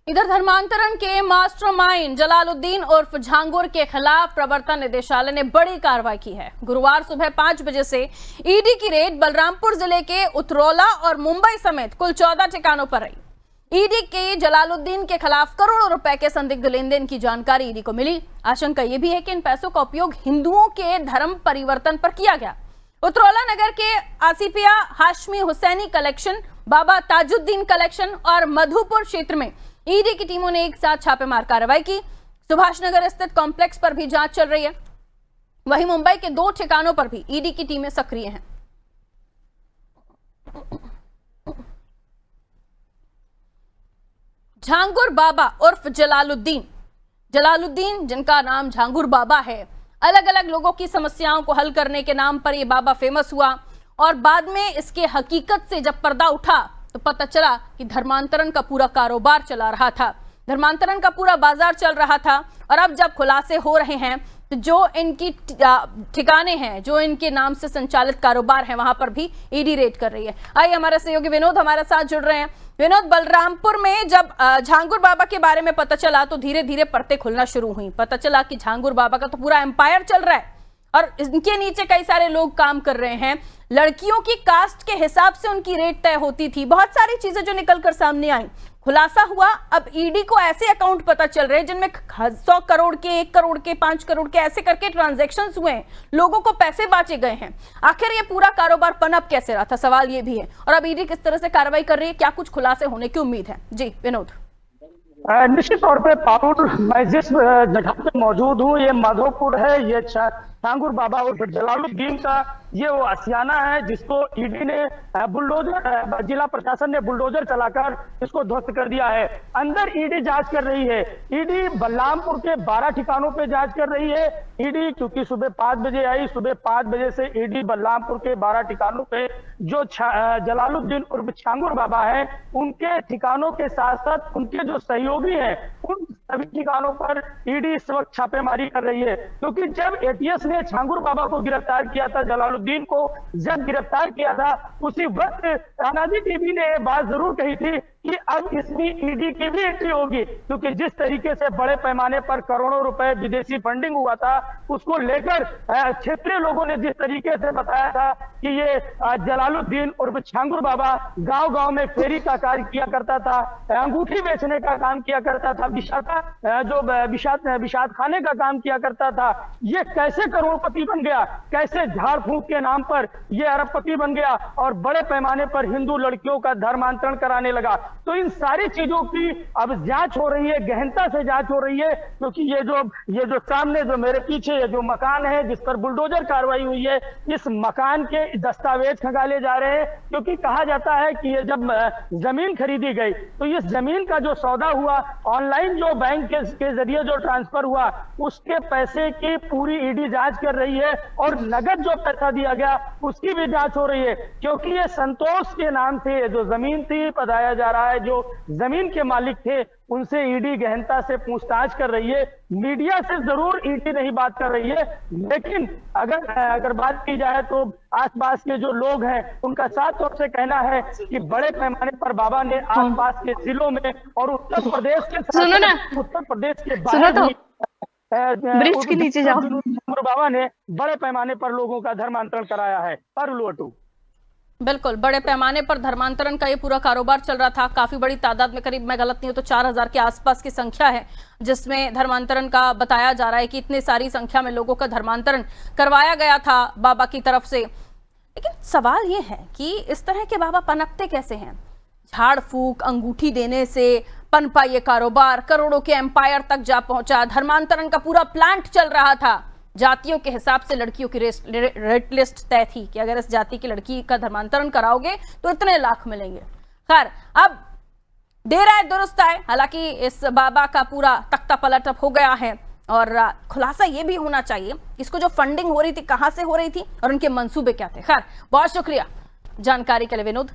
इधर धर्मांतरण के मास्टरमाइंड जलालुद्दीन उर्फ झांगुर के खिलाफ प्रवर्तन निदेशालय ने बड़ी कार्रवाई की है। गुरुवार सुबह 5 बजे से ईडी की रेड बलरामपुर जिले के उतरौला और मुंबई समेत कुल 14 ठिकानों पर रही। ईडी के जलालुद्दीन के खिलाफ करोड़ों रुपए के संदिग्ध लेन देन की जानकारी ईडी को मिली। आशंका यह भी है कि इन पैसों का उपयोग हिंदुओं के धर्म परिवर्तन पर किया गया। उतरौला नगर के आसिफिया हाशमी हुसैनी कलेक्शन, बाबा ताजुद्दीन कलेक्शन और मधुपुर क्षेत्र में ईडी की टीमों ने एक साथ छापेमार कार्रवाई की। सुभाष नगर स्थित कॉम्प्लेक्स पर भी जांच चल रही है। वहीं मुंबई के 2 ठिकानों पर भी ईडी की टीमें सक्रिय हैं। झांगुर बाबा उर्फ जलालुद्दीन जिनका नाम झांगुर बाबा है, अलग अलग लोगों की समस्याओं को हल करने के नाम पर यह बाबा फेमस हुआ और बाद में इसके हकीकत से जब पर्दा उठा तो पता चला कि धर्मांतरण का पूरा कारोबार चला रहा था, धर्मांतरण का पूरा बाजार चल रहा था। और अब जब खुलासे हो रहे हैं तो जो इनकी ठिकाने हैं, जो इनके नाम से संचालित कारोबार है, वहां पर भी ईडी रेड कर रही है। आइए हमारे सहयोगी विनोद हमारे साथ जुड़ रहे हैं। विनोद, बलरामपुर में जब झांगुर बाबा के बारे में पता चला तो धीरे धीरे परतें खुलना शुरू हुई। पता चला कि झांगुर बाबा का तो पूरा एम्पायर चल रहा है और इनके नीचे कई सारे लोग काम कर रहे हैं। लड़कियों की कास्ट के हिसाब से उनकी रेट तय होती थी। बहुत सारी चीजें जो निकलकर सामने आई, खुलासा हुआ। अब ईडी को ऐसे अकाउंट पता चल रहे हैं जिनमें 100 करोड़ के, 1 करोड़ के, 5 करोड़ के ऐसे करके ट्रांजैक्शंस हुए हैं, लोगों को पैसे बांटे गए हैं। आखिर ये पूरा कारोबार पनप कैसे रहा था, सवाल ये भी है। और अब ईडी किस तरह से कार्रवाई कर रही है, क्या कुछ खुलासे होने की उम्मीद है? जी विनोद। निश्चित तौर पे पाउड, मैं जिस जगह पे मौजूद हूँ ये माधोपुर है। ये झांगुर बाबा और जलालुद्दीन का ये वो आशियाना है जिसको ईडी ने बुलडोजर, जिला प्रशासन ने बुलडोजर चलाकर इसको ध्वस्त कर दिया है। अंदर ईडी जांच कर रही है। ईडी बलरामपुर के 12 ठिकानों पे जांच कर रही है। ईडी क्योंकि सुबह 5 बजे आई, सुबह 5 बजे से ईडी बलरामपुर के 12 ठिकानों पे जो जलालुद्दीन उर्फ झांगुर बाबा है उनके ठिकानों के साथ साथ उनके जो सहयोगी हैं उन सभी ठिकानों पर ईडी इस वक्त छापेमारी कर रही है। क्योंकि जब एटीएस ने झांगुर बाबा को गिरफ्तार किया था, जलालुद्दीन को जब गिरफ्तार किया था, उसी वक्त तानाजी टीवी ने ये बात जरूर कही थी कि अब इसमें ईडी की भी एंट्री होगी। क्योंकि जिस तरीके से बड़े पैमाने पर करोड़ों रुपए विदेशी फंडिंग हुआ था, उसको लेकर क्षेत्रीय लोगों ने जिस तरीके से बताया था कि ये जलालुद्दीन उर्फ झांगुर बाबा गांव-गांव में फेरी का कार्य किया करता था, अंगूठी बेचने का काम किया करता था, विषाद खाने का काम किया करता था। ये कैसे करोड़पति बन गया, कैसे झाड़ फूंक के नाम पर ये अरबपति बन गया और बड़े पैमाने पर हिंदू लड़कियों का धर्मांतरण कराने लगा। तो इन सारी चीजों की अब जांच हो रही है, गहनता से जांच हो रही है। क्योंकि ये जो सामने जो मेरे पीछे ये जो मकान है जिस पर बुलडोजर कार्रवाई हुई है, इस मकान के दस्तावेज खंगाले जा रहे हैं। क्योंकि कहा जाता है कि ये जब जमीन खरीदी गई तो इस जमीन का जो सौदा हुआ, ऑनलाइन जो बैंक के जरिए जो ट्रांसफर हुआ, उसके पैसे की पूरी ईडी जांच कर रही है और नगद जो पैसा दिया गया उसकी भी जांच हो रही है। क्योंकि ये संतोष के नाम से जो जमीन थी बताया जा रहा है, जो जमीन के मालिक थे उनसे ईडी गहनता से पूछताछ कर रही है। मीडिया से जरूर ईडी नहीं बात कर रही है, लेकिन अगर बात की जाए तो आसपास के जो लोग हैं उनका साफ तौर से कहना है कि बड़े पैमाने पर बाबा ने आसपास के जिलों में और उत्तर प्रदेश के बाहर भी ब्रिज के नीचे जाओ। बाबा ने बड़े पैमाने पर लोगों का धर्मांतरण कराया है। बिल्कुल, बड़े पैमाने पर धर्मांतरण का ये पूरा कारोबार चल रहा था। काफी बड़ी तादाद में, करीब मैं गलत नहीं हूं तो 4000 के आसपास की संख्या है जिसमें धर्मांतरण का बताया जा रहा है कि इतनी सारी संख्या में लोगों का धर्मांतरण करवाया गया था बाबा की तरफ से। लेकिन सवाल ये है कि इस तरह के बाबा पनपते कैसे हैं? झाड़ फूक, अंगूठी देने से पनपा ये कारोबार करोड़ों के एम्पायर तक जा पहुंचा। धर्मांतरण का पूरा प्लांट चल रहा था। जातियों के हिसाब से लड़कियों की रेट लिस्ट तय थी कि अगर इस जाति की लड़की का धर्मांतरण कराओगे तो इतने लाख मिलेंगे। खैर, अब देर आए दुरुस्त आए। हालांकि इस बाबा का पूरा तख्ता पलट हो गया है और खुलासा ये भी होना चाहिए इसको जो फंडिंग हो रही थी कहां से हो रही थी और उनके मंसूबे क्या थे। खैर, बहुत शुक्रिया जानकारी के लिए विनोद।